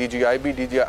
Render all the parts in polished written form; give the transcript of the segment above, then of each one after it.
DGIB, DG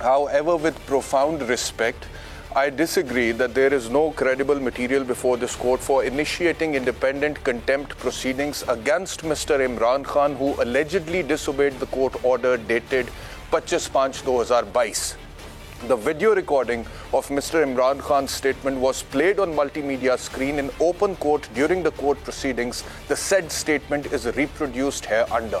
However, with profound respect, I disagree that there is no credible material before this court for initiating independent contempt proceedings against Mr. Imran Khan, who allegedly disobeyed the court order dated 25/5/2022. The video recording of Mr. Imran Khan's statement was played on multimedia screen in open court during the court proceedings. The said statement is reproduced hereunder.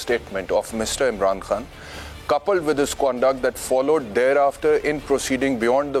statement of Mr. Imran Khan coupled with his conduct that followed thereafter in proceeding beyond the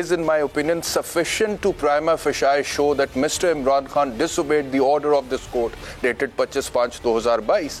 is in my opinion sufficient to prima facie show that Mr. Imran Khan disobeyed the order of this court dated 25/5/2022।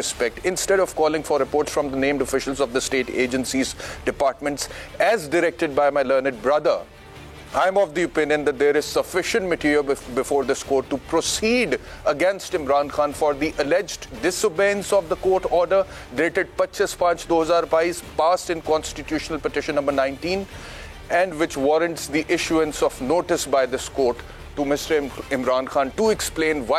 respect, instead of calling for reports from the named officials of the state agencies, departments, as directed by my learned brother, I am of the opinion that there is sufficient material before this court to proceed against Imran Khan for the alleged disobedience of the court order dated 25/5/2022 passed in constitutional petition number 19 and which warrants the issuance of notice by this court to Mr. Imran Khan to explain why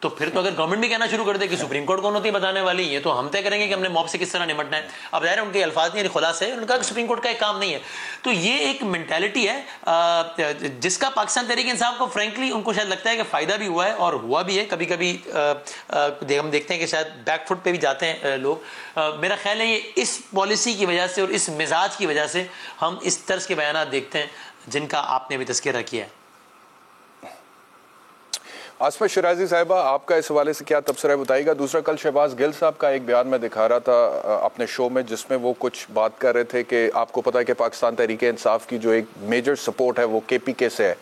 تو پھر تو اگر government بھی کہنا شروع کر دے کہ supreme court کون ہوتی ہے بتانے والی, یہ تو ہم طے کریں گے کہ ہم نے موب سے کس طرح نمٹنا ہے. اب ظاہر ہے ان کے الفاظ نہیں, خلاصہ ہے ان کا کہ سپریم کورٹ کا ایک کام نہیں ہے. تو یہ ایک مینٹیلٹی ہے جس کا پاکستان تحریک انصاف کو فرینکلی ان کو شاید لگتا ہے کہ فائدہ بھی ہوا ہے اور ہوا بھی ہے. کبھی کبھی ہم دیکھتے ہیں کہ شاید بیک فٹ پہ بھی جاتے ہیں لوگ. میرا خیال ہے یہ اس پالیسی کی وجہ سے اور اس مزاج کی وجہ سے ہم اس طرز کے بیانات دیکھتے ہیں جن کا آپ نے بھی تذکرہ کیا ہے. آسمہ شیرازی صاحبہ, آپ کا اس حوالے سے کیا تبصرہ ہے بتائیے گا. دوسرا, کل شہباز گل صاحب کا ایک بیان میں دکھا رہا تھا اپنے شو میں, جس میں وہ کچھ بات کر رہے تھے کہ آپ کو پتا ہے کہ پاکستان تحریک انصاف کی جو ایک میجر سپورٹ ہے وہ KPK سے ہے,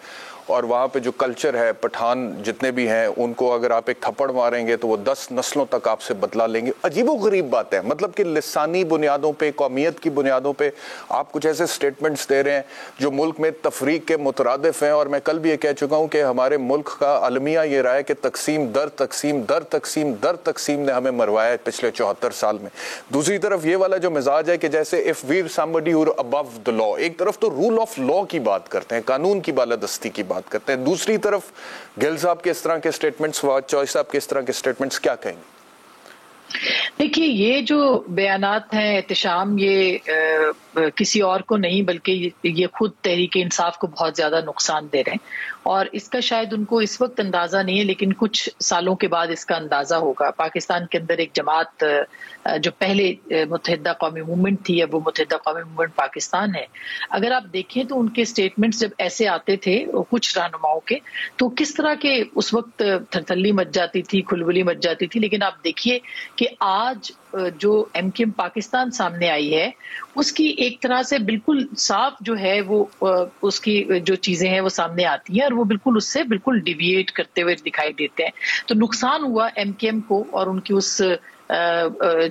اور وہاں پہ جو کلچر ہے, پٹھان جتنے بھی ہیں ان کو اگر آپ ایک تھپڑ ماریں گے تو وہ 10 نسلوں تک آپ سے بدلہ لیں گے. عجیب و غریب بات ہے, مطلب کہ لسانی بنیادوں پہ, قومیت کی بنیادوں پہ آپ کچھ ایسے سٹیٹمنٹس دے رہے ہیں جو ملک میں تفریق کے مترادف ہیں. اور میں کل بھی یہ کہہ چکا ہوں کہ ہمارے ملک کا المیہ یہ رہا ہے کہ تقسیم در تقسیم در تقسیم در تقسیم نے ہمیں مروایا ہے پچھلے 74 سال میں. دوسری طرف یہ والا جو مزاج ہے کہ جیسے if we're somebody who're above the law, ایک طرف تو رول آف لا کی بات کرتے ہیں, قانون کی بالادستی کی بات کرتے ہیں, دوسری طرف گل صاحب کے اس طرح کے سٹیٹمنٹس, فواد چوہدری صاحب کے اس طرح کے سٹیٹمنٹس, کیا کہیں گے؟ دیکھیے, یہ جو بیانات ہیں احتشام, یہ کسی اور کو نہیں بلکہ یہ خود تحریک انصاف کو بہت زیادہ نقصان دے رہے ہیں, اور اس کا شاید ان کو اس وقت اندازہ نہیں ہے لیکن کچھ سالوں کے بعد اس کا اندازہ ہوگا. پاکستان کے اندر ایک جماعت جو پہلے متحدہ قومی موومنٹ تھی, اب وہ متحدہ قومی موومنٹ پاکستان ہے. اگر آپ دیکھیں تو ان کے سٹیٹمنٹس جب ایسے آتے تھے کچھ رہنماؤں کے, تو کس طرح کے اس وقت تھرتھلی مچ جاتی تھی, کھلبلی مچ جاتی تھی. لیکن آپ دیکھیے کہ آج جو MKM پاکستان سامنے آئی ہے اس کی ایک طرح سے بالکل صاف جو ہے وہ اس کی جو چیزیں ہیں وہ سامنے آتی ہیں, اور وہ بالکل اس سے بالکل ڈیویٹ کرتے ہوئے دکھائی دیتے ہیں. تو نقصان ہوا MKM کو اور ان کی اس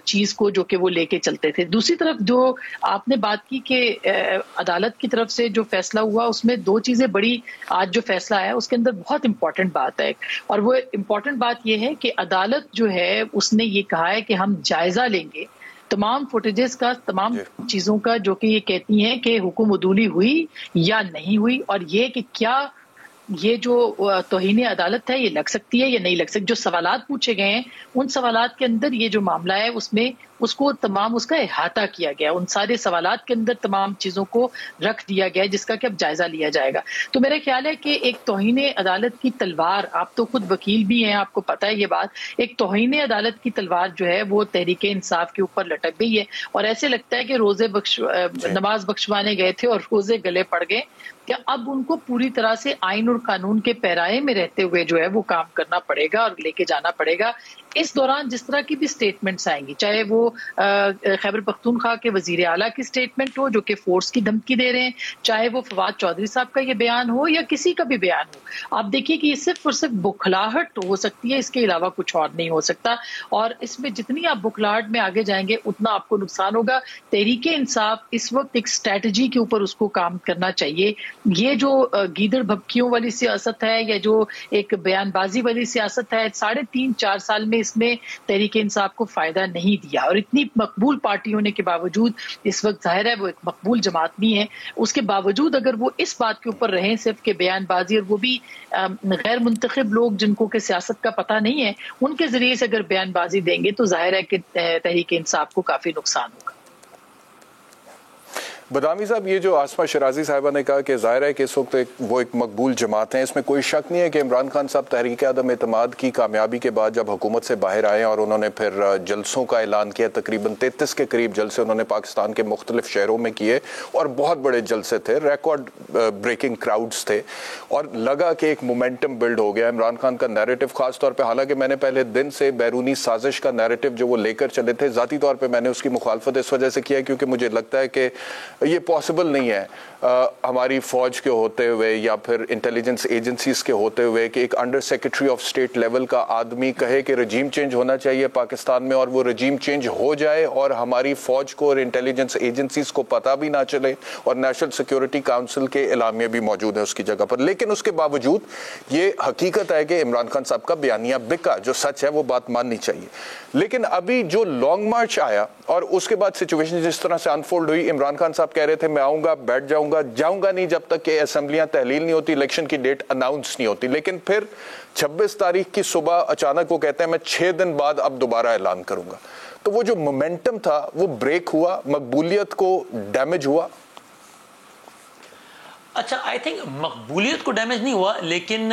چیز کو جو کہ وہ لے کے چلتے تھے. دوسری طرف جو آپ نے بات کی کہ عدالت کی طرف سے جو فیصلہ ہوا, اس میں 2 چیزیں بڑی, آج جو فیصلہ آیا اس کے اندر بہت امپورٹنٹ بات ہے, اور وہ امپورٹنٹ بات یہ ہے کہ عدالت جو ہے اس نے یہ کہا ہے کہ ہم جائزہ لیں گے تمام فوٹیجز کا, تمام چیزوں کا جو کہ یہ کہتی ہیں کہ حکم عدولی ہوئی یا نہیں ہوئی, اور یہ کہ کیا یہ جو توہین عدالت ہے یہ لگ سکتی ہے یا نہیں لگ سکتی. جو سوالات پوچھے گئے ہیں ان سوالات کے اندر یہ جو معاملہ ہے اس میں اس کو تمام اس کا احاطہ کیا گیا, ان سارے سوالات کے اندر تمام چیزوں کو رکھ دیا گیا جس کا کہ اب جائزہ لیا جائے گا. تو میرا خیال ہے کہ ایک توہین عدالت کی تلوار, آپ تو خود وکیل بھی ہیں, آپ کو پتہ ہے یہ بات, ایک توہین عدالت کی تلوار جو ہے وہ تحریک انصاف کے اوپر لٹک گئی ہے, اور ایسے لگتا ہے کہ روزے نماز بخشوانے گئے تھے اور روزے گلے پڑ گئے, کہ اب ان کو پوری طرح سے آئین اور قانون کے پیرائے میں رہتے ہوئے جو ہے وہ کام کرنا پڑے گا اور لے کے جانا پڑے گا. اس دوران جس طرح کی بھی سٹیٹمنٹس آئیں گی, چاہے وہ خیبر پختونخوا کے وزیر اعلیٰ کی سٹیٹمنٹ ہو جو کہ فورس کی دھمکی دے رہے ہیں, چاہے وہ فواد چودھری صاحب کا یہ بیان ہو یا کسی کا بھی بیان ہو, آپ دیکھیے کہ یہ صرف اور صرف بکھلاہٹ ہو سکتی ہے, اس کے علاوہ کچھ اور نہیں ہو سکتا. اور اس میں جتنی آپ بکھلاہٹ میں آگے جائیں گے اتنا آپ کو نقصان ہوگا. تحریک انصاف اس وقت ایک اسٹریٹجی کے اوپر اس کو کام کرنا چاہیے. یہ جو گیدڑ بھبکیوں والی سیاست ہے یا جو ایک بیان بازی والی سیاست ہے, 3.5-4 سال میں اس نے تحریک انصاف کو فائدہ نہیں دیا, اور اتنی مقبول پارٹی ہونے کے باوجود, اس وقت ظاہر ہے وہ ایک مقبول جماعت بھی ہے, اس کے باوجود اگر وہ اس بات کے اوپر رہیں صرف کہ بیان بازی, اور وہ بھی غیر منتخب لوگ جن کو کہ سیاست کا پتہ نہیں ہے ان کے ذریعے سے اگر بیان بازی دیں گے تو ظاہر ہے کہ تحریک انصاف کو کافی نقصان ہوگا. بدامی صاحب, یہ جو آسمہ شیرازی صاحبہ نے کہا کہ ظاہر ہے کہ اس وقت وہ ایک مقبول جماعت ہیں, اس میں کوئی شک نہیں ہے کہ عمران خان صاحب تحریک عدم اعتماد کی کامیابی کے بعد جب حکومت سے باہر آئے اور انہوں نے پھر جلسوں کا اعلان کیا, تقریباً 33 کے قریب جلسے انہوں نے پاکستان کے مختلف شہروں میں کیے, اور بہت بڑے جلسے تھے, ریکارڈ بریکنگ کراؤڈز تھے, اور لگا کہ ایک مومنٹم بلڈ ہو گیا. عمران خان کا نیریٹو خاص طور پہ, حالانکہ میں نے پہلے دن سے بیرونی سازش کا نیریٹو جو وہ لے کر چلے تھے, ذاتی طور پہ میں نے اس کی مخالفت اس وجہ سے کیا کیونکہ مجھے لگتا ہے کہ یہ پاسبل نہیں ہے ہماری فوج کے ہوتے ہوئے یا پھر انٹیلیجنس ایجنسیز کے ہوتے ہوئے کہ ایک under secretary of state level کا آدمی کہے کہ رجیم چینج ہونا چاہیے پاکستان میں, اور وہ رجیم چینج ہو جائے اور ہماری فوج کو اور انٹیلیجنس ایجنسیز کو پتہ بھی نہ چلے, اور نیشنل سیکیورٹی کاؤنسل کے اعلامیہ بھی موجود ہے اس کی جگہ پر. لیکن اس کے باوجود یہ حقیقت ہے کہ عمران خان صاحب کا بیانیہ بکا, جو سچ ہے وہ بات ماننی چاہیے. لیکن ابھی جو لانگ مارچ آیا اور اس کے بعد سچویشن جس طرح سے انفولڈ ہوئی, عمران خان صاحب صاحب کہہ رہے تھے میں آؤں گا, بیٹھ جاؤں گا نہیں جب تک کہ اسمبلیاں تحلیل نہیں ہوتی, الیکشن کی ڈیٹ اناؤنس نہیں ہوتی. لیکن پھر 26 تاریخ کی صبح اچانک وہ کہتے ہیں میں 6 دن بعد اب دوبارہ اعلان کروں گا. تو وہ جو مومنٹم تھا وہ بریک ہوا, مقبولیت کو ڈیمیج ہوا. اچھا, آئی تھنک مقبولیت کو ڈیمیج نہیں ہوا, لیکن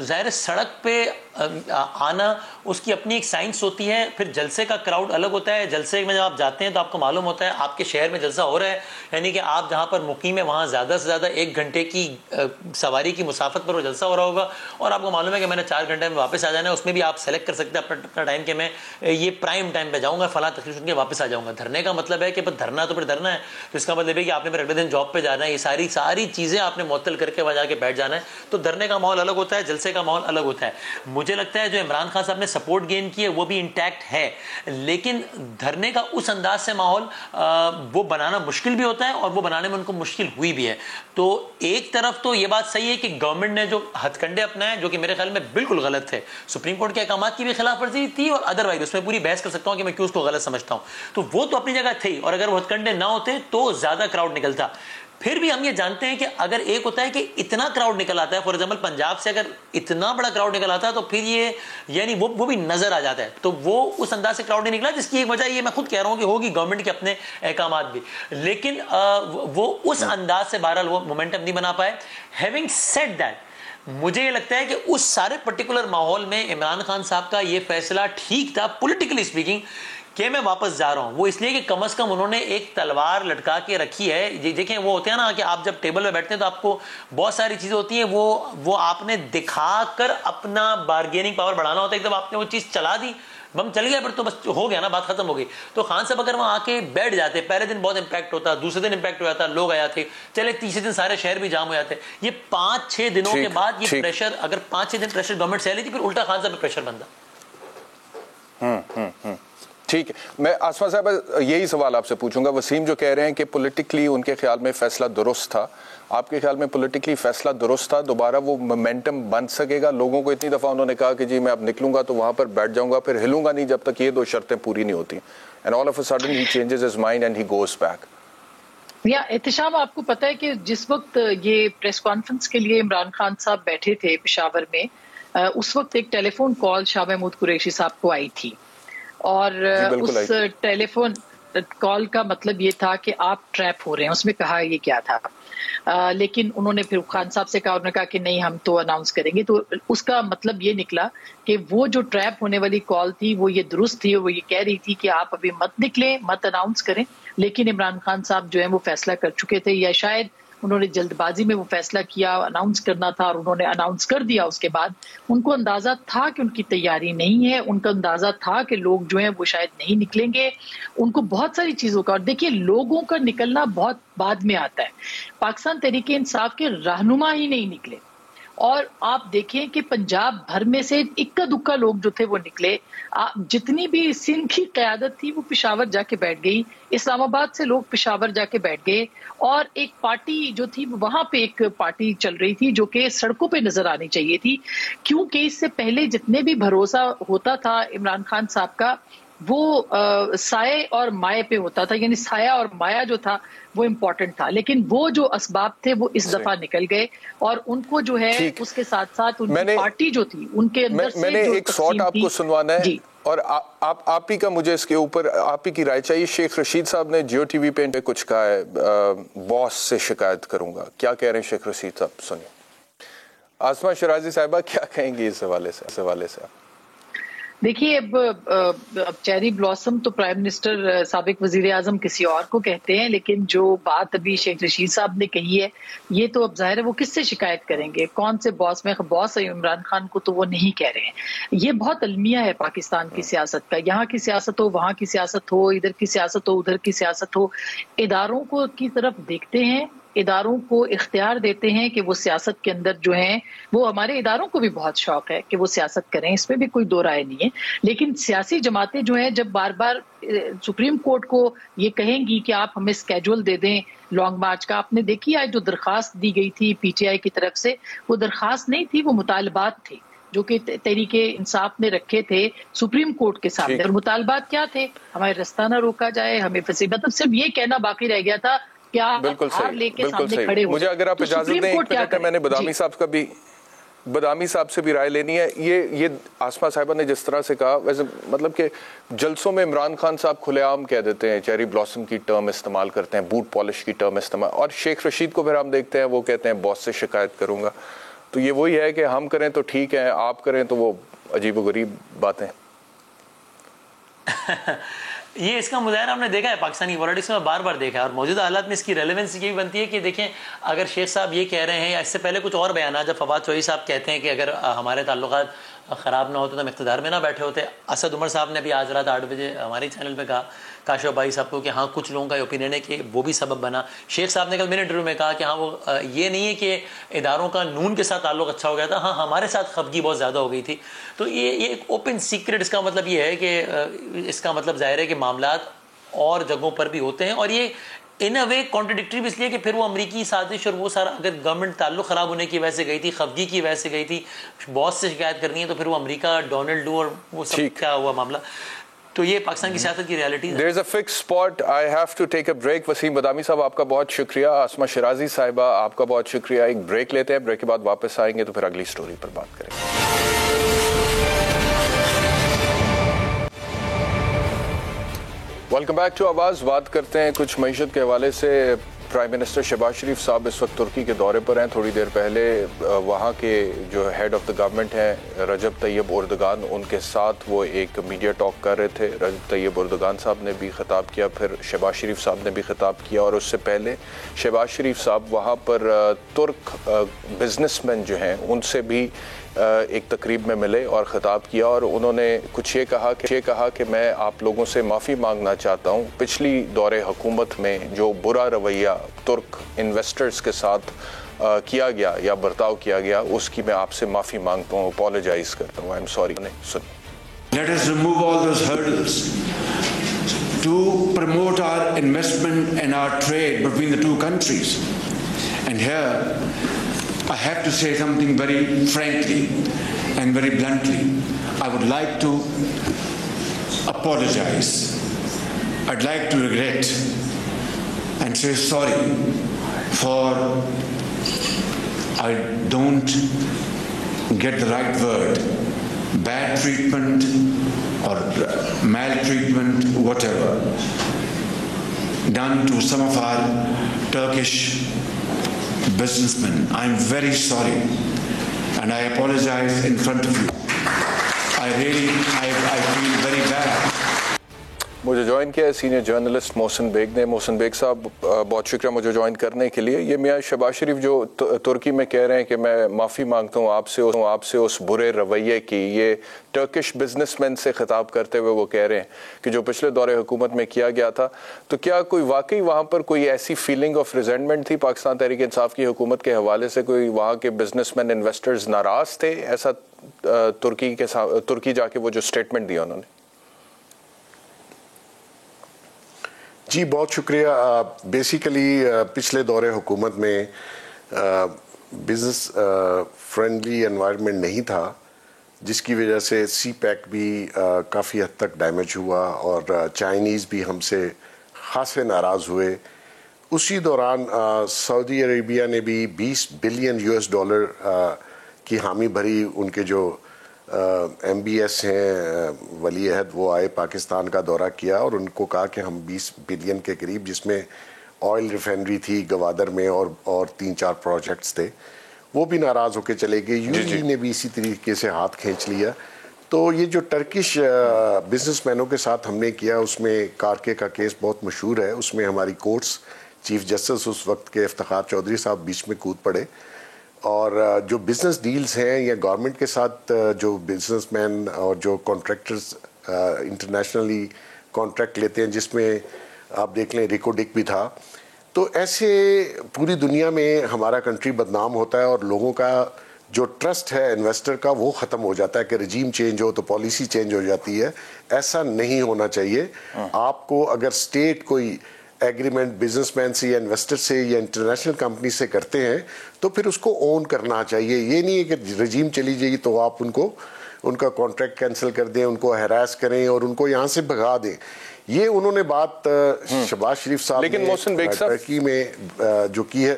ظاہر سڑک پہ آنا اس کی اپنی ایک سائنس ہوتی ہے. پھر جلسے کا کراؤڈ الگ ہوتا ہے. جلسے میں جب آپ جاتے ہیں تو آپ کو معلوم ہوتا ہے آپ کے شہر میں جلسہ ہو رہا ہے, یعنی کہ آپ جہاں پر مقیم ہے وہاں زیادہ سے زیادہ 1 گھنٹے کی سواری کی مسافت پر وہ جلسہ ہو رہا ہوگا, اور آپ کو معلوم ہے کہ میں نے 4 گھنٹے میں واپس آ جانا ہے. اس میں بھی آپ سلیکٹ کر سکتے ہیں اپنا ٹائم کہ میں یہ پرائم ٹائم پہ جاؤں گا, فلاں تقریر سن کے واپس آ جاؤں گا. دھرنے کا مطلب ہے کہ دھرنا تو پھر دھرنا ہے, تو اس کا مطلب ہے کہ آپ نے پھر اگلے دن جاب پہ جانا ہے. یہ ساری چیزیں آپ نے معطل کر کے وہاں جا کے بیٹھ جانا ہے. تو دھرنے کا ماحول الگ ہوتا ہے, جلسے کا ماحول الگ ہوتا ہے. مجھے لگتا ہے جو عمران خان صاحب نے سپورٹ گین کی ہے وہ بھی انٹیکٹ ہے, لیکن دھرنے کا اس انداز سے ماحول وہ بنانا مشکل بھی ہوتا ہے, اور وہ بنانے میں ان کو مشکل ہوئی بھی ہے. تو ایک طرف تو یہ بات صحیح ہے کہ گورنمنٹ نے جو ہتھ کنڈے اپنائے جو کہ میرے خیال میں بالکل غلط تھے, سپریم کورٹ کے احکامات کی بھی خلاف ورزی تھی, اور ادروائز اس میں پوری بحث کر سکتا ہوں کہ میں کیوں اس کو غلط سمجھتا ہوں. تو وہ تو اپنی جگہ تھے, اور اگر وہ ہتھ کنڈے نہ ہوتے تو زیادہ کراؤڈ نکلتا. پھر بھی ہم یہ جانتے ہیں کہ اگر ایک ہوتا ہے کہ اتنا کراؤڈ نکل آتا ہے, فار ایگزامپل پنجاب سے اگر اتنا بڑا کراؤڈ نکل آتا ہے تو پھر یہ یعنی وہ بھی نظر آ جاتا ہے. تو وہ اس انداز سے کراؤڈ نہیں نکلا, جس کی ایک وجہ یہ میں خود کہہ رہا ہوں کہ ہوگی گورنمنٹ کے اپنے احکامات بھی, لیکن وہ اس انداز سے بہرحال وہ مومنٹم نہیں بنا پائے. ہیونگ سیڈ دیٹ, مجھے یہ لگتا ہے کہ اس سارے پرٹیکولر ماحول میں عمران خان صاحب کا یہ فیصلہ ٹھیک تھا پولیٹیکلی اسپیکنگ کہ میں واپس جا رہا ہوں. وہ اس لیے کہ کم از کم انہوں نے ایک تلوار لٹکا کے رکھی ہے. دیکھیں وہ ہوتے ہیں نا کہ آپ جب ٹیبل پہ بیٹھتے ہیں تو آپ کو بہت ساری چیزیں ہوتی ہیں, وہ آپ نے دکھا کر اپنا بارگیننگ پاور بڑھانا ہوتا ہے. ایک دم آپ نے وہ چیز چلا دی, بم چل گیا, پھر تو بس ہو گیا نا, بات ختم ہو گئی. تو خان صاحب اگر وہاں آ کے بیٹھ جاتے, پہلے دن بہت امپیکٹ ہوتا, دوسرے دن امپیکٹ ہو جاتا, لوگ آیا تھے, چلے تیسرے دن سارے شہر بھی جام ہو جاتے. یہ 5-6 دنوں کے بعد یہ پریشر, اگر 5-6 دن پریشر گورنمنٹ سے لی تھی, پھر الٹا خان صاحب پہ پریشر بنتا. ٹھیک ہے, میں آسما صاحب یہی سوال آپ سے پوچھوں گا. وسیم جو کہہ رہے ہیں کہ پولیٹیکلی ان کے خیال میں فیصلہ درست تھا, آپ کے خیال میں پولیٹیکلی فیصلہ درست تھا؟ دوبارہ وہ مومنٹم بن سکے گا؟ لوگوں کو اتنی دفعہ انہوں نے کہا کہ جی میں اب نکلوں گا تو وہاں پر بیٹھ جاؤں گا, پھر ہلوں گا نہیں جب تک یہ 2 شرطیں پوری نہیں ہوتی, and all of a sudden he changes his mind and he goes back. یا احتشام, آپ کو پتا ہے کہ جس وقت یہ پریس کانفرنس کے لیے عمران خان صاحب بیٹھے تھے پشاور میں, اس وقت ایک ٹیلی فون کال شاہ محمود قریشی صاحب کو آئی تھی, اور اس ٹیلی فون کال کا مطلب یہ تھا کہ آپ ٹریپ ہو رہے ہیں. اس میں کہا یہ کیا تھا, لیکن انہوں نے پھر خان صاحب سے کہا, انہوں نے کہا کہ نہیں ہم تو اناؤنس کریں گے. تو اس کا مطلب یہ نکلا کہ وہ جو ٹریپ ہونے والی کال تھی وہ یہ درست تھی, وہ یہ کہہ رہی تھی کہ آپ ابھی مت نکلیں, مت اناؤنس کریں. لیکن عمران خان صاحب جو ہے وہ فیصلہ کر چکے تھے, یا شاید انہوں نے جلد بازی میں وہ فیصلہ کیا, اناؤنس کرنا تھا, اور انہوں نے اناؤنس کر دیا. اس کے بعد ان کو اندازہ تھا کہ ان کی تیاری نہیں ہے, ان کا اندازہ تھا کہ لوگ جو ہیں وہ شاید نہیں نکلیں گے. ان کو بہت ساری چیزوں کا, اور دیکھیے لوگوں کا نکلنا بہت بعد میں آتا ہے. پاکستان تحریک انصاف کے رہنما ہی نہیں نکلے, اور آپ دیکھیں کہ پنجاب بھر میں سے اکا دکا لوگ جو تھے وہ نکلے. جتنی بھی سندھ کی قیادت تھی وہ پشاور جا کے بیٹھ گئی, اسلام آباد سے لوگ پشاور جا کے بیٹھ گئے, اور ایک پارٹی جو تھی وہاں پہ ایک پارٹی چل رہی تھی جو کہ سڑکوں پہ نظر آنی چاہیے تھی, کیونکہ اس سے پہلے جتنے بھی بھروسہ ہوتا تھا عمران خان صاحب کا وہ سائے اور مائے پہ ہوتا تھا, یعنی سایہ اور مایا جو تھا وہ امپورٹنٹ تھا. لیکن وہ جو اسباب تھے وہ اس دفعہ نکل گئے, اور ان کو جو ہے اس کے ساتھ ساتھ ان کی پارٹی جو تھی ان کے اندر سے میں نے ایک شارٹ آپ کو سنوانا ہے, اور آپ ہی کا مجھے اس کے اوپر آپ ہی کی رائے چاہیے. شیخ رشید صاحب نے جیو ٹی وی پہ کچھ کہا ہے, باس سے شکایت کروں گا. کیا کہہ رہے ہیں شیخ رشید صاحب, سنیں. آسما شرازی صاحبہ کیا کہیں گی اس حوالے سے؟ دیکھیے اب چیری بلاسم تو پرائم منسٹر سابق وزیر اعظم کسی اور کو کہتے ہیں, لیکن جو بات ابھی شیخ رشید صاحب نے کہی ہے یہ تو اب ظاہر ہے وہ کس سے شکایت کریں گے, کون سے باس میں باس ہے عمران خان کو تو وہ نہیں کہہ رہے ہیں. یہ بہت المیہ ہے پاکستان کی سیاست کا, یہاں کی سیاست ہو, وہاں کی سیاست ہو, ادھر کی سیاست ہو, ادھر کی سیاست ہو, اداروں کو کی طرف دیکھتے ہیں, اداروں کو اختیار دیتے ہیں کہ وہ سیاست کے اندر جو ہیں, وہ ہمارے اداروں کو بھی بہت شوق ہے کہ وہ سیاست کریں, اس میں بھی کوئی دو رائے نہیں ہے. لیکن سیاسی جماعتیں جو ہیں جب بار بار سپریم کورٹ کو یہ کہیں گی کہ آپ ہمیں اسکیجول دے دیں لانگ مارچ کا, آپ نے دیکھی آج جو درخواست دی گئی تھی پی ٹی آئی کی طرف سے, وہ درخواست نہیں تھی, وہ مطالبات تھے جو کہ تحریک انصاف نے رکھے تھے سپریم کورٹ کے سامنے. اور مطالبات کیا تھے؟ ہمیں رستہ نہ روکا جائے, ہمیں مطلب صرف یہ کہنا باقی رہ گیا تھا کیا بالکل ہار صحیح، لے کے بالکل سامنے صحیح. کھڑے ہو. مجھے اگر آپ تو اجازت سپریم دیں کورٹ ایک کیا منٹ ہے، کرے؟ میں نے جی. بدامی صاحب سے بھی رائے لینی ہے. یہ آسما صاحبہ نے جس طرح سے کہا، ویسے مطلب کہ جلسوں میں عمران خان صاحب کھلے عام کہہ دیتے ہیں، چیری بلاسم کی ٹرم استعمال کرتے ہیں، بوٹ پالش کی ٹرم استعمال، اور شیخ رشید کو پھر ہم دیکھتے ہیں وہ کہتے ہیں باس سے شکایت کروں گا. تو یہ وہی ہے کہ ہم کریں تو ٹھیک ہے، آپ کریں تو وہ عجیب و غریب باتیں. یہ اس کا مظاہرہ ہم نے دیکھا ہے پاکستانی پولیٹکس میں بار بار دیکھا ہے، اور موجودہ حالات میں اس کی ریلیونس یہ بھی بنتی ہے کہ دیکھیں اگر شیخ صاحب یہ کہہ رہے ہیں، یا اس سے پہلے کچھ اور بیانات جب فواد چوہدری صاحب کہتے ہیں کہ اگر ہمارے تعلقات خراب نہ ہوتے تو ہم اقتدار میں نہ بیٹھے ہوتے. اسد عمر صاحب نے بھی آج رات 8 بجے ہمارے چینل پہ کہا کاشف بھائی صاحب کو کہ ہاں کچھ لوگوں کا اوپینین ہے کہ وہ بھی سبب بنا. شیخ صاحب نے کل میرے انٹرویو میں کہا کہ ہاں وہ یہ نہیں ہے کہ اداروں کا نون کے ساتھ تعلق اچھا ہو گیا تھا، ہاں ہمارے ساتھ خفگی بہت زیادہ ہو گئی تھی. تو یہ ایک اوپن سیکرٹ. اس کا مطلب یہ ہے کہ اس کا مطلب ظاہر ہے کہ معاملات اور جگہوں پر بھی ہوتے ہیں، اور یہ ان اے وے کانٹرڈکٹری بھی اس لیے کہ پھر وہ امریکی سازش اور وہ سارا اگر گورنمنٹ تعلق خراب ہونے کی وجہ سے گئی تھی، خفگی کی وجہ سے گئی تھی، باس سے شکایت کرنی ہے، تو پھر وہ امریکہ ڈونلڈ ڈو اور وہ سب کیا ہوا معاملہ. تو یہ پاکستان کی سیاست کی ریالٹی ہے. There is a fixed spot. I have to take a break. Wasim Badami صاحب آپ کا بہت شکریہ. آسما شرازی صاحبہ آپ کا بہت شکریہ. ایک بریک لیتے ہیں، بریک کے بعد واپس آئیں گے تو پھر اگلی سٹوری پر بات کریں گے. ویلکم بیک ٹو آواز. بات کرتے ہیں کچھ معیشت کے حوالے سے. پرائم منسٹر شہباز شریف صاحب اس وقت ترکی کے دورے پر ہیں. تھوڑی دیر پہلے وہاں کے جو ہیڈ آف دا گورنمنٹ ہیں رجب طیب اردگان، ان کے ساتھ وہ ایک میڈیا ٹاک کر رہے تھے. رجب طیب اردگان صاحب نے بھی خطاب کیا، پھر شہباز شریف صاحب نے بھی خطاب کیا، اور اس سے پہلے شہباز شریف صاحب وہاں پر ترک بزنس مین جو ہیں ان سے بھی ایک تقریب میں ملے اور خطاب کیا، اور انہوں نے کچھ یہ کہا کہ میں آپ لوگوں سے معافی مانگنا چاہتا ہوں. پچھلی دور حکومت میں جو برا رویہ ترک انویسٹرز کے ساتھ کیا گیا یا برتاؤ کیا گیا، اس کی میں آپ سے معافی مانگتا ہوں، اپولوجائز کرتا ہوں. I'm sorry. Let us remove all those hurdles to promote our investment and our trade between the two countries. And here I have to say something very frankly and very bluntly. I would like to apologize. I'd like to regret and say sorry for, I don't get the right word, bad treatment or maltreatment, whatever, done to some of our Turkish businessmen. I'm very sorry and I apologize in front of you. I feel very bad. مجھے join کیا ہے senior journalist محسن bag نے. محسن bag صاحب بہت شکریہ مجھے join کرنے کے لیے. یہ میاں شہباز شریف جو ترکی میں کہہ رہے ہیں کہ میں معافی مانگتا ہوں آپ سے اس برے رویے کی، یہ ٹرکش بزنس مین سے خطاب کرتے ہوئے وہ کہہ رہے ہیں کہ جو پچھلے دور حکومت میں کیا گیا تھا. تو کیا کوئی واقعی وہاں پر کوئی ایسی فیلنگ آف ریزنٹمنٹ تھی پاکستان تحریک انصاف کی حکومت کے حوالے سے؟ کوئی وہاں کے بزنس مین انویسٹرز ناراض تھے ایسا ترکی جا کے وہ جو اسٹیٹمنٹ دیا انہوں نے؟ جی بہت شکریہ. بیسیکلی پچھلے دور حکومت میں بزنس فرینڈلی انوائرمنٹ نہیں تھا، جس کی وجہ سے سی پیک بھی کافی حد تک ڈیمیج ہوا اور چائنیز بھی ہم سے خاصے ناراض ہوئے. اسی دوران سعودی عربیہ نے بھی $20 بلین کی حامی بھری. ان کے جو ایم بی ایس ہیں ولی عہد، وہ آئے پاکستان کا دورہ کیا اور ان کو کہا کہ ہم 20 بلین کے قریب، جس میں آئل ریفائنری تھی گوادر میں اور 3-4 پروجیکٹس تھے، وہ بھی ناراض ہو کے چلے گئے. یو اے ای نے بھی اسی طریقے سے ہاتھ کھینچ لیا. تو یہ جو ٹرکش بزنس مینوں کے ساتھ ہم نے کیا، اس میں کارکے کا کیس بہت مشہور ہے. اس میں ہماری کورٹس چیف جسٹس اس وقت کے افتخار چودھری صاحب بیچ میں کود پڑے، اور جو بزنس ڈیلز ہیں یا گورنمنٹ کے ساتھ جو بزنس مین اور جو کانٹریکٹرز انٹرنیشنلی کانٹریکٹ لیتے ہیں، جس میں آپ دیکھ لیں ریکو ڈک بھی تھا، تو ایسے پوری دنیا میں ہمارا کنٹری بدنام ہوتا ہے اور لوگوں کا جو ٹرسٹ ہے انویسٹر کا وہ ختم ہو جاتا ہے کہ رجیم چینج ہو تو پالیسی چینج ہو جاتی ہے. ایسا نہیں ہونا چاہیے. آپ کو اگر اسٹیٹ کوئی ایگریمنٹ بزنس مین سے یا انویسٹر سے یا انٹرنیشنل کمپنی سے کرتے ہیں تو پھر اس کو اون کرنا چاہیے. یہ نہیں ہے کہ رجیم چلی جائے گی تو آپ ان کو ان کا کانٹریکٹ کینسل کر دیں, ان کو ہیراس کریں اور ان کو یہاں سے بھگا دیں. یہ انہوں نے بات شہباز شریف صاحب لیکن محسن بیگ صاحب ترکی میں جو کی ہے.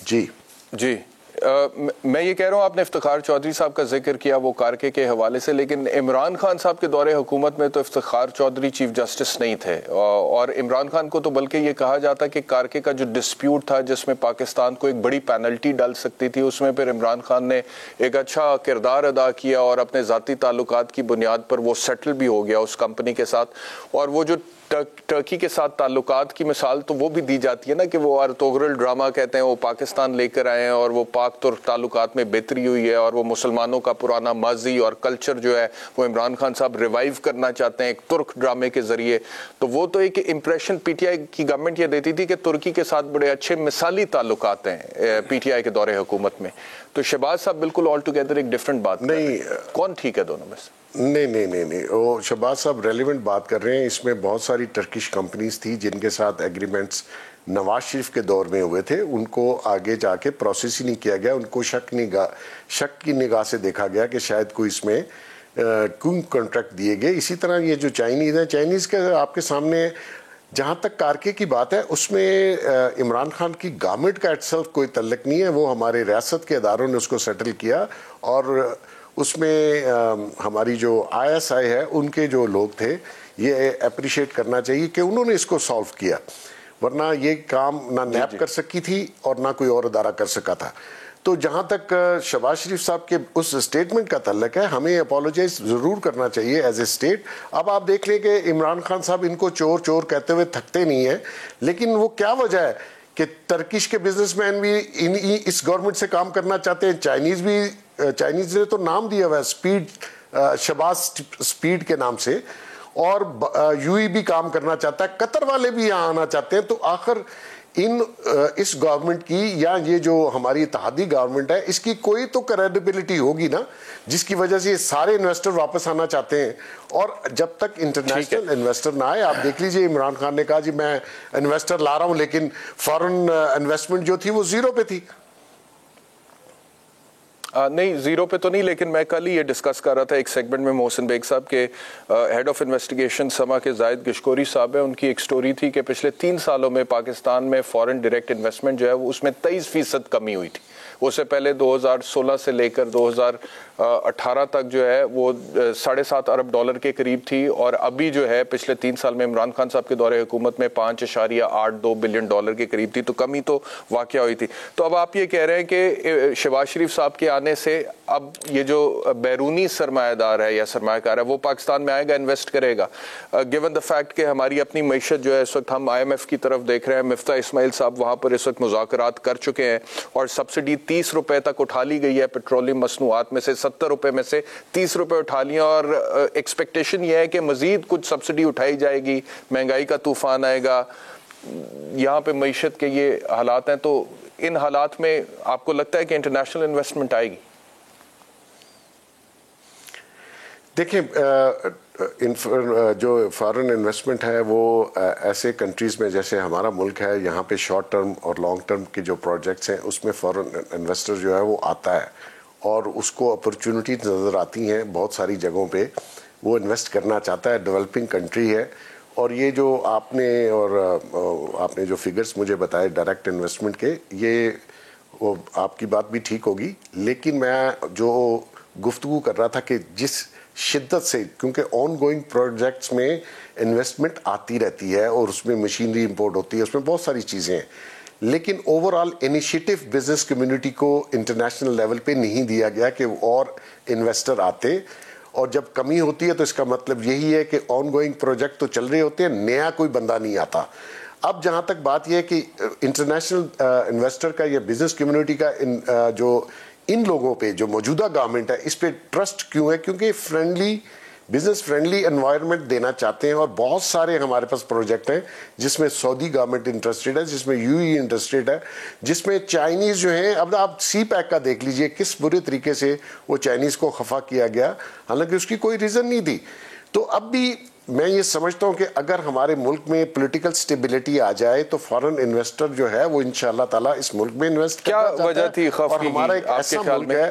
جی میں یہ کہہ رہا ہوں, آپ نے افتخار چودھری صاحب کا ذکر کیا وہ کارکے کے حوالے سے, لیکن عمران خان صاحب کے دور حکومت میں تو افتخار چودھری چیف جسٹس نہیں تھے, اور عمران خان کو تو بلکہ یہ کہا جاتا کہ کارکے کا جو ڈسپیوٹ تھا جس میں پاکستان کو ایک بڑی پینلٹی ڈال سکتی تھی, اس میں پھر عمران خان نے ایک اچھا کردار ادا کیا اور اپنے ذاتی تعلقات کی بنیاد پر وہ سیٹل بھی ہو گیا اس کمپنی کے ساتھ. اور وہ جو ٹرکی کے ساتھ تعلقات کی مثال تو وہ بھی دی جاتی ہے نا کہ وہ ارطغرل ڈرامہ کہتے ہیں, وہ پاکستان لے کر آئے ہیں اور وہ پاک ترک تعلقات میں بہتری ہوئی ہے, اور وہ مسلمانوں کا پرانا ماضی اور کلچر جو ہے وہ عمران خان صاحب ریوائیو کرنا چاہتے ہیں ایک ترک ڈرامے کے ذریعے. تو وہ تو ایک امپریشن پی ٹی آئی کی گورنمنٹ یہ دیتی تھی کہ ترکی کے ساتھ بڑے اچھے مثالی تعلقات ہیں پی ٹی آئی کے دور حکومت میں. تو شہباز صاحب بالکل آل ٹوگیدر ایک ڈفرنٹ بات نہیں, کون ٹھیک ہے دونوں میں سے؟ نہیں, وہ شہباز صاحب ریلیونٹ بات کر رہے ہیں. اس میں بہت ساری ٹرکش کمپنیز تھی جن کے ساتھ ایگریمنٹس نواز شریف کے دور میں ہوئے تھے, ان کو آگے جا کے پروسیس ہی نہیں کیا گیا, ان کو شک کی نگاہ سے دیکھا گیا کہ شاید کوئی اس میں کیوں کانٹریکٹ دیے گئے. اسی طرح یہ جو چائنیز ہیں, چائنیز کے آپ کے سامنے جہاں تک کارکے کی بات ہے اس میں عمران خان کی گورنمنٹ کا اٹ سیلف کوئی تعلق نہیں ہے, وہ ہمارے ریاست کے اداروں نے اس کو سیٹل کیا, اور اس میں ہماری جو آئی ایس آئی ہے ان کے جو لوگ تھے یہ اپریشیٹ کرنا چاہیے کہ انہوں نے اس کو سالو کیا, ورنہ یہ کام نہ نیب کر سکی تھی اور نہ کوئی اور ادارہ کر سکا تھا. تو جہاں تک شہباز شریف صاحب کے اس اسٹیٹمنٹ کا تعلق ہے, ہمیں اپولوجائز ضرور کرنا چاہیے ایز اے اسٹیٹ. اب آپ دیکھ لیں کہ عمران خان صاحب ان کو چور چور کہتے ہوئے تھکتے نہیں ہیں, لیکن وہ کیا وجہ ہے کہ ترکش کے بزنس مین بھی اس گورنمنٹ سے کام کرنا چاہتے ہیں, چائنیز نے تو نام دیا ہوا ہے سپیڈ, شہباز سپیڈ کے نام سے, اور یو ای بھی کام کرنا چاہتا ہے, قطر والے بھی یہاں آنا چاہتے ہیں. تو آخر اس گورنمنٹ کی یا یہ جو ہماری اتحادی گورنمنٹ ہے اس کی کوئی تو کریڈیبلٹی ہوگی نا, جس کی وجہ سے یہ سارے انویسٹر واپس آنا چاہتے ہیں. اور جب تک انٹرنیشنل انویسٹر نہ آئے, آپ دیکھ لیجئے عمران خان نے کہا جی میں انویسٹر لا رہا ہوں, لیکن فارن انویسٹمنٹ جو تھی وہ زیرو پہ تھی. نہیں زیرو پہ تو نہیں, لیکن میں کل ہی یہ ڈسکس کر رہا تھا ایک سیگمنٹ میں محسن بیگ صاحب کے ہیڈ آف انویسٹیگیشن سما کے زائد گشکوری صاحب ہیں, ان کی ایک سٹوری تھی کہ پچھلے 3 سالوں میں پاکستان میں فورن ڈائریکٹ انویسٹمنٹ جو ہے اس میں 23% کمی ہوئی تھی. اس سے پہلے 2016 سے لے کر 2018 تک جو ہے وہ $7.5 ارب کے قریب تھی, اور ابھی جو ہے پچھلے 3 سال میں عمران خان صاحب کے دور حکومت میں $5.82 بلین کے قریب تھی. تو کمی تو واقع ہوئی تھی. تو اب آپ یہ کہہ رہے ہیں کہ شہباز شریف صاحب کے آنے سے اب یہ جو بیرونی سرمایہ دار ہے یا سرمایہ کار ہے وہ پاکستان میں آئے گا, انویسٹ کرے گا, گیون دا فیکٹ کہ ہماری اپنی معیشت جو ہے اس وقت ہم آئی ایم ایف کی طرف دیکھ رہے ہیں, مفتاح اسماعیل صاحب وہاں پر اس وقت مذاکرات کر چکے ہیں, اور سبسڈی $30 تک اٹھا لی گئی ہے پیٹرولیم مصنوعات میں سے, $70 میں سے $30 اٹھا لیا, اور ایکسپیکٹیشن یہ ہے کہ مزید کچھ سبسڈی اٹھائی جائے گی, مہنگائی کا طوفان آئے گا. یہاں پہ معیشت کے یہ حالات ہیں, تو ان حالات میں آپ کو لگتا ہے کہ انٹرنیشنل انویسٹمنٹ آئے گی؟ دیکھیں جو فارن انویسٹمنٹ ہے وہ ایسے کنٹریز میں جیسے ہمارا ملک ہے, یہاں پہ شارٹ ٹرم اور لانگ ٹرم کے جو پروجیکٹس ہیں اس میں فارن انویسٹر جو ہے وہ آتا ہے, اور اس کو اپرچونٹیز نظر آتی ہیں بہت ساری جگہوں پہ, وہ انویسٹ کرنا چاہتا ہے. ڈیولپنگ کنٹری ہے, اور یہ جو آپ نے جو فگرز مجھے بتائے ڈائریکٹ انویسٹمنٹ کے, یہ وہ آپ کی بات بھی ٹھیک ہوگی, لیکن میں جو گفتگو کر رہا تھا کہ جس شدت سے, کیونکہ آن گوئنگ پروجیکٹس میں انویسٹمنٹ آتی رہتی ہے اور اس میں مشینری امپورٹ ہوتی ہے, اس میں بہت ساری چیزیں ہیں, لیکن over all initiative business community کو انٹرنیشنل لیول پہ نہیں دیا گیا کہ اور انویسٹر آتے, اور جب کمی ہوتی ہے تو اس کا مطلب یہی ہے کہ آن گوئنگ پروجیکٹ تو چل رہے ہوتے ہیں, نیا کوئی بندہ نہیں آتا. اب جہاں تک بات یہ ہے کہ انٹرنیشنل انویسٹر کا یا بزنس کمیونٹی کا جو ان لوگوں پہ جو موجودہ گورنمنٹ ہے اس پہ ٹرسٹ کیوں ہے, کیونکہ بزنس فرینڈلی انوائرمنٹ دینا چاہتے ہیں, اور بہت سارے ہمارے پاس پروجیکٹ ہیں جس میں سعودی گورنمنٹ انٹرسٹڈ ہے, جس میں یو ای انٹرسٹڈ ہے, جس میں چائنیز جو ہیں. اب آپ سی پیک کا دیکھ لیجئے کس برے طریقے سے وہ چائنیز کو خفا کیا گیا, حالانکہ اس کی کوئی ریزن نہیں تھی. تو اب بھی میں یہ سمجھتا ہوں کہ اگر ہمارے ملک میں پولیٹیکل سٹیبلٹی آ جائے تو فارن انویسٹر جو ہے وہ انشاءاللہ تعالیٰ اس ملک میں انویسٹ کرنا چاہتا ہے. کیا وجہ تھی خوف کی؟ اور ہمارا ایک ایسا ملک ہے,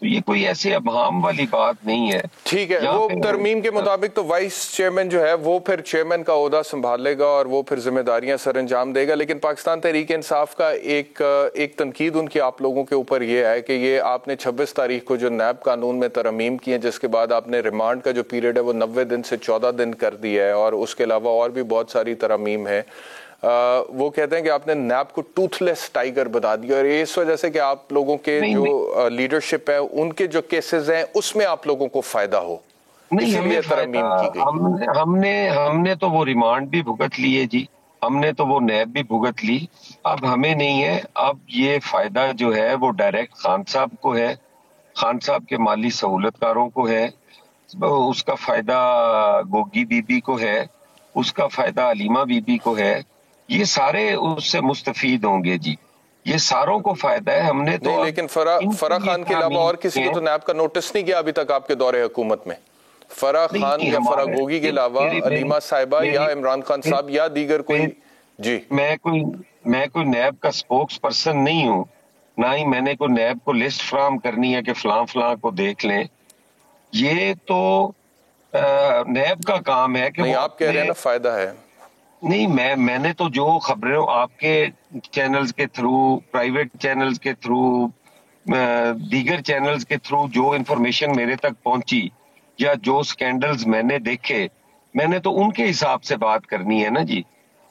تو یہ کوئی ایسے ابہام والی بات نہیں ہے. ٹھیک ہے, وہ ترمیم کے مطابق تو وائس چیئرمین جو ہے وہ پھر چیئرمین کا عہدہ سنبھالے گا اور وہ پھر ذمہ داریاں سر انجام دے گا. لیکن پاکستان تحریک انصاف کا ایک تنقید ان کی آپ لوگوں کے اوپر یہ ہے کہ یہ آپ نے 26 تاریخ کو جو نیب قانون میں ترمیم کی ہیں, جس کے بعد آپ نے ریمانڈ کا جو پیریڈ ہے وہ 90 دن سے 14 دن کر دیا ہے, اور اس کے علاوہ اور بھی بہت ساری ترمیم ہے. وہ کہتے ہیں کہ آپ نے نیب کو ٹوتھ لیس ٹائیگر بتا دیا, اور اس وجہ سے کہ آپ لوگوں کے جو لیڈرشپ ہے ان کے جو کیسز ہیں اس میں آپ لوگوں کو فائدہ ہو, اسی لیے ترمیم کی گئی. ہم نے تو وہ ریمانڈ بھی بھگت لیے جی, ہم نے تو وہ نیب بھی بھگت لی. اب ہمیں نہیں ہے, اب یہ فائدہ جو ہے وہ ڈائریکٹ خان صاحب کو ہے, خان صاحب کے مالی سہولت کاروں کو ہے, اس کا فائدہ گوگی بی بی کو ہے, اس کا فائدہ علیمہ بی بی کو ہے. یہ سارے اس سے مستفید ہوں گے جی, یہ ساروں کو فائدہ ہے. ہم نے تو نہیں, لیکن فرح خان کے علاوہ اور کسی کو تو نیب کا نوٹس نہیں کیا ابھی تک آپ کے دور حکومت میں. فرح خان یا فرح گوگی کے علاوہ علیمہ صاحبہ یا عمران خان صاحب یا دیگر کوئی. جی, میں کوئی نیب کا سپوکس پرسن نہیں ہوں, نہ ہی میں نے کوئی نیب کو لسٹ فراہم کرنی ہے کہ فلاں فلاں کو دیکھ لیں. یہ تو نیب کا کام ہے کہ آپ کہہ رہے ہیں نا فائدہ ہے. نہیں, میں نے تو جو خبریں آپ کے چینلز کے تھرو, پرائیویٹ چینلز کے تھرو, دیگر چینلز کے تھرو جو انفارمیشن میرے تک پہنچی یا جو سکینڈلز میں نے دیکھے, میں نے تو ان کے حساب سے بات کرنی ہے نا جی.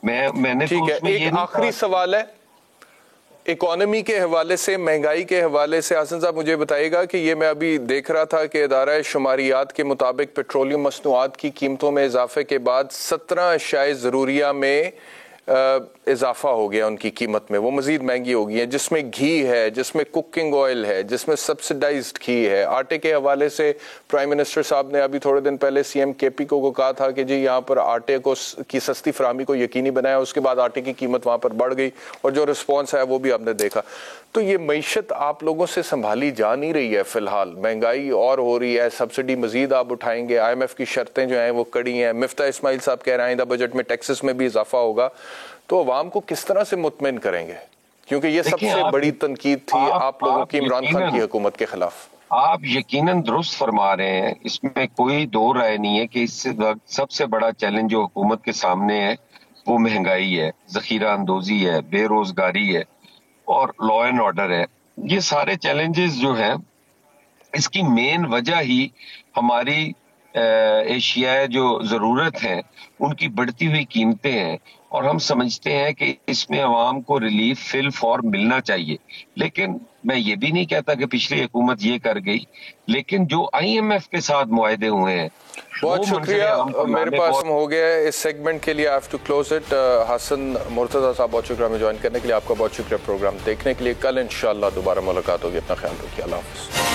میں نے ٹھیک ہے, ایک آخری سوال ہے اکانومی کے حوالے سے, مہنگائی کے حوالے سے. حسن صاحب مجھے بتائیے گا کہ یہ میں ابھی دیکھ رہا تھا کہ ادارہ شماریات کے مطابق پیٹرولیم مصنوعات کی قیمتوں میں اضافے کے بعد 17 اشیاء ضروریہ میں اضافہ ہو گیا ان کی قیمت میں, وہ مزید مہنگی ہو گئی ہیں, جس میں گھی ہے, جس میں کوکنگ آئل ہے, جس میں سبسڈائزڈ گھی ہے. آٹے کے حوالے سے پرائم منسٹر صاحب نے ابھی تھوڑے دن پہلے سی ایم کے پی کو کہا تھا کہ جی یہاں پر آٹے کی سستی فراہمی کو یقینی بنایا. اس کے بعد آٹے کی قیمت وہاں پر بڑھ گئی اور جو رسپانس ہے وہ بھی آپ نے دیکھا. تو یہ معیشت آپ لوگوں سے سنبھالی جا نہیں رہی ہے فی الحال, مہنگائی اور ہو رہی ہے, سبسڈی مزید آپ اٹھائیں گے, IMF کی شرطیں جو ہیں وہ کڑی ہیں, مفتاح اسماعیل صاحب کہہ رہے ہیں آئندہ بجٹ میں ٹیکسز میں بھی اضافہ ہوگا. تو عوام کو کس طرح سے مطمئن کریں گے, کیونکہ یہ سب سے بڑی تنقید تھی آپ لوگوں کی عمران خان کی حکومت کے خلاف. آپ یقیناً درست فرما رہے ہیں, اس میں کوئی دو رائے نہیں ہے کہ اس سے سب سے بڑا چیلنج جو حکومت کے سامنے ہے وہ مہنگائی ہے, ذخیرہ اندوزی ہے, بے روزگاری ہے اور لا اینڈ آرڈر ہے. یہ سارے چیلنجز جو ہیں اس کی مین وجہ ہی ہماری ایشیاء جو ضرورت ہے ان کی بڑھتی ہوئی قیمتیں ہیں, اور ہم سمجھتے ہیں کہ اس میں عوام کو ریلیف فی الفور ملنا چاہیے. لیکن میں یہ بھی نہیں کہتا کہ پچھلی حکومت یہ کر گئی, لیکن جو IMF کے ساتھ معاہدے ہوئے ہیں. بہت شکریہ, میرے پاس ہو گیا ہے اس سیگمنٹ کے لیے, I have to close it. حسن مرتضیٰ صاحب بہت شکریہ ہمیں جوائن کرنے کے لیے, آپ کا بہت شکریہ پروگرام دیکھنے کے لیے. کل انشاءاللہ دوبارہ ملاقات ہوگی, اپنا خیال رکھیے, اللہ حافظ.